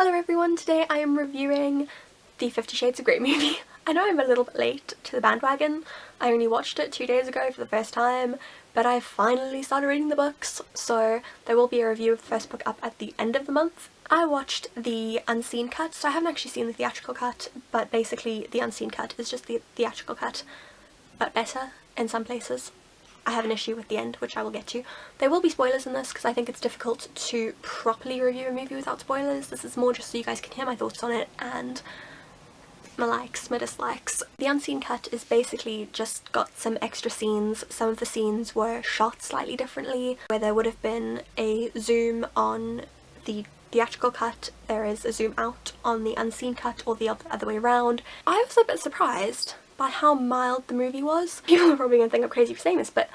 Hello everyone, today I am reviewing the 50 Shades of Grey movie. I know I'm a little bit late to the bandwagon. I only watched it 2 days ago for the first time, but I finally started reading the books, so there will be a review of the first book up at the end of the month. I watched the unseen cut, so I haven't actually seen the theatrical cut, but basically the unseen cut is just the theatrical cut, but better in some places. I have an issue with the end, which I will get to. There will be spoilers in this because I think it's difficult to properly review a movie without spoilers. This is more just so you guys can hear my thoughts on it and my likes, my dislikes. The unseen cut is basically just got some extra scenes. Some of the scenes were shot slightly differently. Where there would have been a zoom on the theatrical cut, there is a zoom out on the unseen cut, or the other way around. I was a bit surprised by how mild the movie was. People are probably gonna think I'm crazy for saying this, but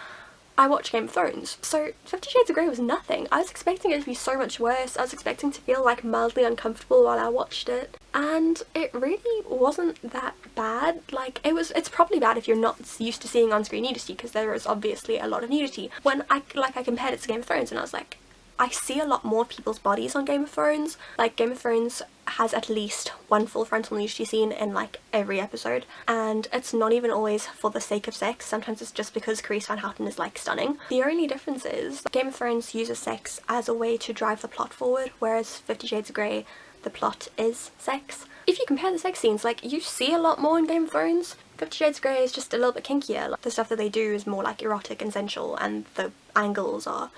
I watch Game of Thrones, so 50 Shades of Grey was nothing. I was expecting it to be so much worse. I was expecting to feel like mildly uncomfortable while I watched it, and it really wasn't that bad. Like, it's probably bad if you're not used to seeing on-screen nudity, because there is obviously a lot of nudity. When I compared it to Game of Thrones, and I was like, I see a lot more people's bodies on Game of Thrones. Like, Game of Thrones has at least one full frontal nudity scene in like every episode, and it's not even always for the sake of sex. Sometimes it's just because Carice Van Houten is like stunning. The only difference is Game of Thrones uses sex as a way to drive the plot forward, whereas 50 Shades of Grey, the plot is sex. If you compare the sex scenes, like, you see a lot more in Game of Thrones. 50 Shades of Grey is just a little bit kinkier. Like, the stuff that they do is more like erotic and sensual, and the angles are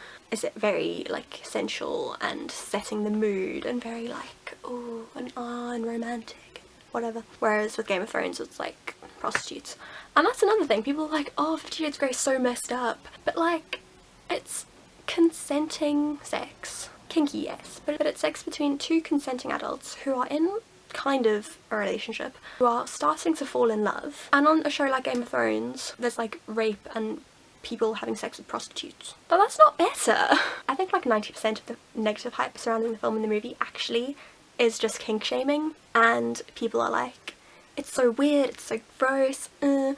very like sensual and setting the mood and very like ooh and romantic, whatever. Whereas with Game of Thrones it's like prostitutes. And that's another thing, people are like, oh, 50 Shades of Grey is so messed up, but like, it's consenting sex. Kinky, yes, but it's sex between two consenting adults who are in kind of a relationship, who are starting to fall in love. And on a show like Game of Thrones, there's like rape and people having sex with prostitutes. But that's not better. I think like 90% of the negative hype surrounding the film and the movie actually is just kink shaming, and people are like, it's so weird, it's so gross, And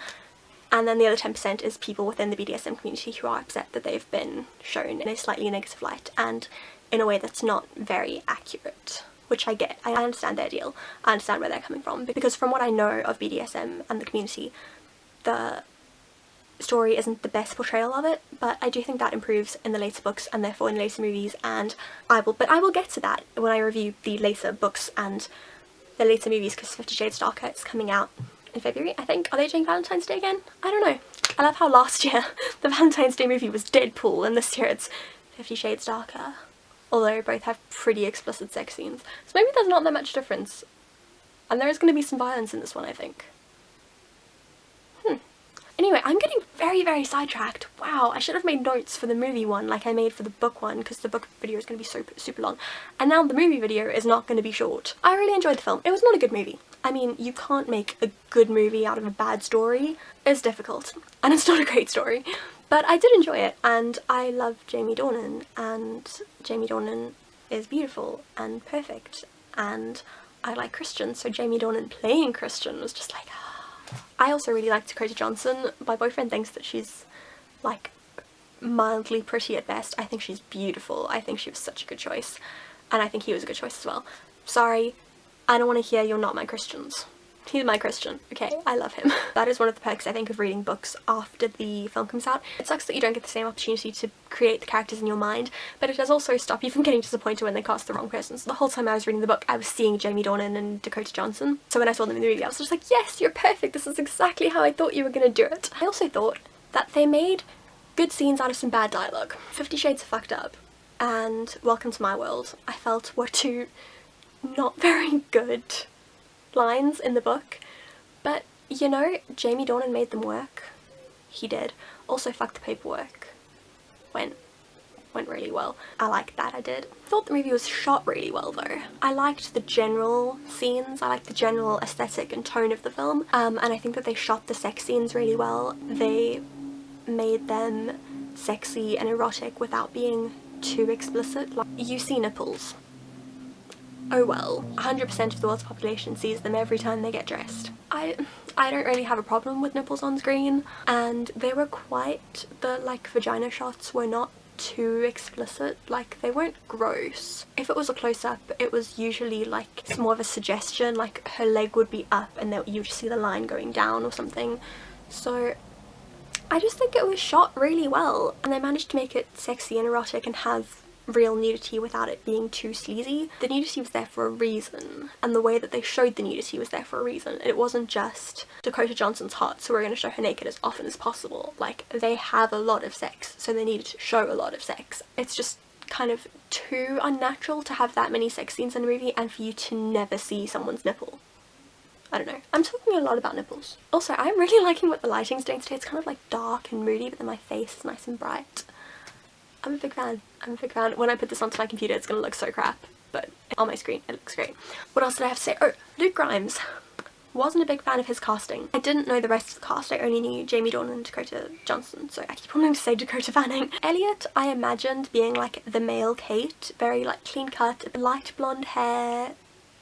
then the other 10% is people within the BDSM community who are upset that they've been shown in a slightly negative light and in a way that's not very accurate. Which I get. I understand their deal. I understand where they're coming from, because from what I know of BDSM and the community, the story isn't the best portrayal of it, but I do think that improves in the later books and therefore in later movies, and I will get to that when I review the later books and the later movies, because 50 Shades Darker is coming out in February, I think. Are they doing Valentine's Day again? I don't know. I love how last year the Valentine's Day movie was Deadpool, and this year it's 50 Shades Darker. Although both have pretty explicit sex scenes. So maybe there's not that much difference. And there is going to be some violence in this one, I think. Anyway, I'm getting very, very sidetracked. Wow, I should have made notes for the movie one like I made for the book one, because the book video is going to be super long. And now the movie video is not going to be short. I really enjoyed the film. It was not a good movie. I mean, you can't make a good movie out of a bad story. It's difficult. And it's not a great story. But I did enjoy it, and I love Jamie Dornan, and Jamie Dornan is beautiful and perfect, and I like Christian, so Jamie Dornan playing Christian was just like, ah. I also really like Dakota Johnson. My boyfriend thinks that she's like mildly pretty at best. I think she's beautiful. I think she was such a good choice, and I think he was a good choice as well. Sorry, I don't want to hear you're not my Christians. He's my Christian, okay? I love him. That is one of the perks, I think, of reading books after the film comes out. It sucks that you don't get the same opportunity to create the characters in your mind, but it does also stop you from getting disappointed when they cast the wrong person. So the whole time I was reading the book, I was seeing Jamie Dornan and Dakota Johnson. So when I saw them in the movie, I was just like, yes, you're perfect. This is exactly how I thought you were gonna do it. I also thought that they made good scenes out of some bad dialogue. 50 Shades of Fucked Up and Welcome to My World, I felt, were two not very good lines in the book, but you know, Jamie Dornan made them work. He did. Also, Fuck the Paperwork went really well. I liked that, I did. Thought the movie was shot really well though. I liked the general scenes, I liked the general aesthetic and tone of the film, and I think that they shot the sex scenes really well. They made them sexy and erotic without being too explicit. Like, you see nipples. Oh well, 100% of the world's population sees them every time they get dressed. I don't really have a problem with nipples on screen, and they were quite, the like vagina shots were not too explicit. Like, they weren't gross. If it was a close-up, it was usually like it's more of a suggestion, like her leg would be up and then you just see the line going down or something. So I just think it was shot really well, and they managed to make it sexy and erotic and have real nudity without it being too sleazy. The nudity was there for a reason, and the way that they showed the nudity was there for a reason. It wasn't just Dakota Johnson's hot, so we're going to show her naked as often as possible. Like, they have a lot of sex, so they needed to show a lot of sex. It's just kind of too unnatural to have that many sex scenes in a movie and for you to never see someone's nipple. I don't know. I'm talking a lot about nipples. Also, I'm really liking what the lighting's doing today. It's kind of like dark and moody, but then my face is nice and bright. I'm a big fan. I'm a big fan. When I put this onto my computer, it's gonna look so crap, but on my screen, it looks great. What else did I have to say? Oh, Luke Grimes. Wasn't a big fan of his casting. I didn't know the rest of the cast. I only knew Jamie Dornan and Dakota Johnson, so I keep wanting to say Dakota Fanning. Elliot, I imagined being like the male Kate, very like clean cut, light blonde hair,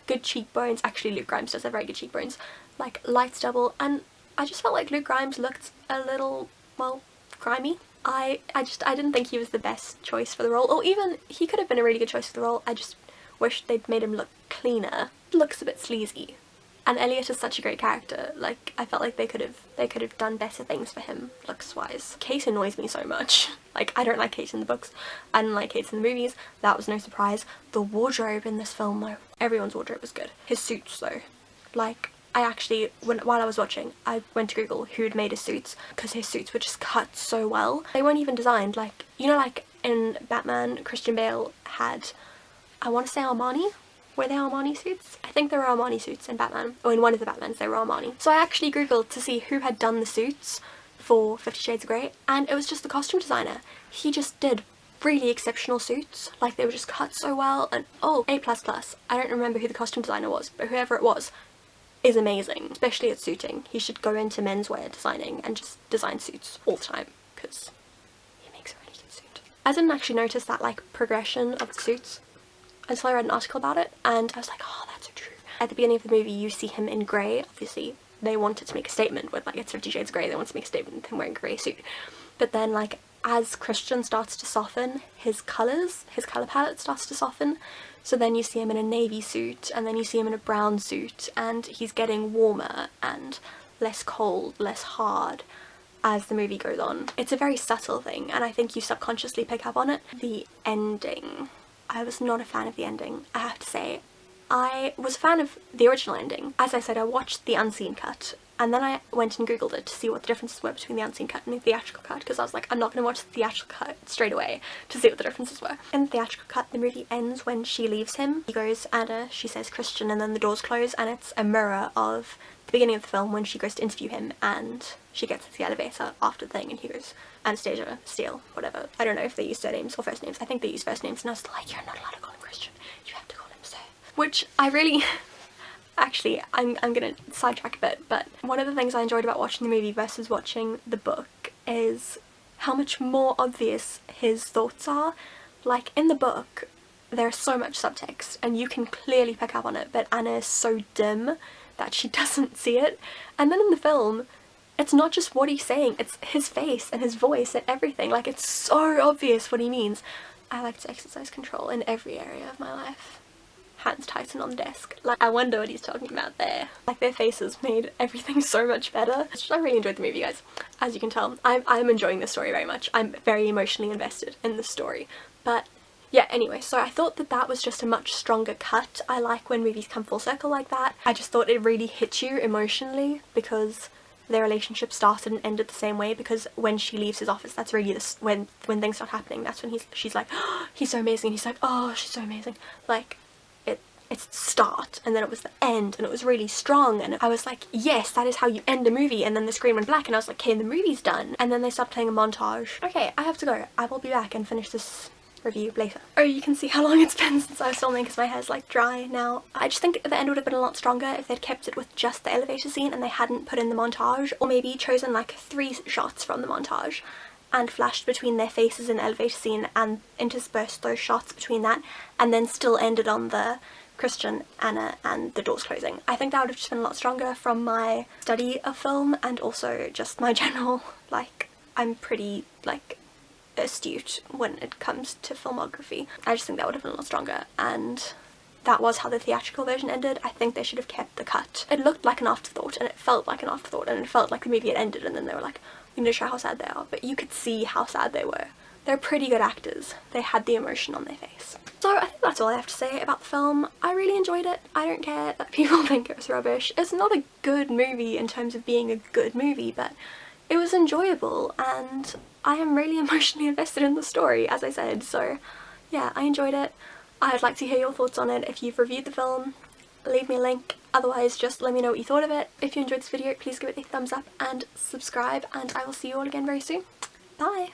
good cheekbones. Actually, Luke Grimes does have very good cheekbones, like light stubble, and I just felt like Luke Grimes looked a little, well, grimy. I didn't think he was the best choice for the role, or even he could have been a really good choice for the role. I just wish they'd made him look cleaner. He looks a bit sleazy, and Elliot is such a great character. Like, I felt like they could have done better things for him looks wise. Kate annoys me so much. Like, I don't like Kate in the books, I didn't like Kate in the movies. That was no surprise. The wardrobe in this film though, everyone's wardrobe was good. His suits though, like, I actually, while I was watching, I went to Google who'd made his suits, because his suits were just cut so well. They weren't even designed, like, you know, like in Batman, Christian Bale had, I want to say Armani? Were they Armani suits? I think they were Armani suits in Batman, or in one of the Batmans they were Armani. So I actually Googled to see who had done the suits for 50 Shades of Grey, and it was just the costume designer. He just did really exceptional suits, like they were just cut so well, and oh, A++. I don't remember who the costume designer was, but whoever it was is amazing, especially at suiting. He should go into menswear designing and just design suits all the time, because he makes a really good suit. I didn't actually notice that like progression of the suits until I read an article about it, and I was like, oh, that's so true. At the beginning of the movie you see him in grey. Obviously they wanted to make a statement with, like, it's 50 Shades of Grey, they want to make a statement with him wearing a grey suit. But then, like, as Christian starts to soften, his colour palette starts to soften. So then you see him in a navy suit, and then you see him in a brown suit, and he's getting warmer and less cold, less hard as the movie goes on. It's a very subtle thing, and I think you subconsciously pick up on it. The ending. I was not a fan of the ending, I have to say. I was a fan of the original ending. As I said, I watched the unseen cut, and then I went and googled it to see what the differences were between the unseen cut and the theatrical cut, because I was like, I'm not going to watch the theatrical cut straight away to see what the differences were. In the theatrical cut, the movie ends when she leaves him. He goes, Anna, she says Christian, and then the doors close, and it's a mirror of the beginning of the film when she goes to interview him, and she gets into the elevator after the thing, and he goes, Anastasia, Steele, whatever. I don't know if they use surnames or first names. I think they use first names, and I was like, you're not allowed to call him Christian. You have to call him Sir. Which I really... Actually, I'm gonna sidetrack a bit, but one of the things I enjoyed about watching the movie versus watching the book is how much more obvious his thoughts are. Like, in the book, there's so much subtext, and you can clearly pick up on it, but Anna is so dim that she doesn't see it. And then in the film, it's not just what he's saying, it's his face and his voice and everything. Like, it's so obvious what he means. I like to exercise control in every area of my life. Hands tighten on the desk. Like, I wonder what he's talking about there. Like, their faces made everything so much better. I really enjoyed the movie, guys. As you can tell, I'm enjoying this story very much. I'm very emotionally invested in the story. But yeah, anyway, so I thought that that was just a much stronger cut. I like when movies come full circle like that. I just thought it really hit you emotionally because their relationship started and ended the same way, because when she leaves his office, that's really when things start happening. That's when she's like, oh, he's so amazing. He's like, oh, she's so amazing. Like, it's the start, and then it was the end, and it was really strong, and I was like, yes, that is how you end a movie. And then the screen went black, and I was like, okay, the movie's done. And then they stopped playing a montage. Okay, I have to go. I will be back and finish this review later. Oh, you can see how long it's been since I was filming because my hair's like dry now. I just think the end would have been a lot stronger if they'd kept it with just the elevator scene and they hadn't put in the montage, or maybe chosen like 3 shots from the montage and flashed between their faces in the elevator scene and interspersed those shots between that, and then still ended on the Christian, Anna, and the doors closing. I think that would have just been a lot stronger from my study of film, and also just my general, like, I'm pretty, like, astute when it comes to filmography. I just think that would have been a lot stronger, and that was how the theatrical version ended. I think they should have kept the cut. It looked like an afterthought, and it felt like an afterthought, and it felt like the movie had ended and then they were like, we need to show how sad they are, but you could see how sad they were. They're pretty good actors. They had the emotion on their face. So I think that's all I have to say about the film. I really enjoyed it. I don't care that people think it was rubbish. It's not a good movie in terms of being a good movie, but it was enjoyable, and I am really emotionally invested in the story, as I said, so yeah, I enjoyed it. I'd like to hear your thoughts on it. If you've reviewed the film, leave me a link. Otherwise, just let me know what you thought of it. If you enjoyed this video, please give it a thumbs up and subscribe, and I will see you all again very soon. Bye!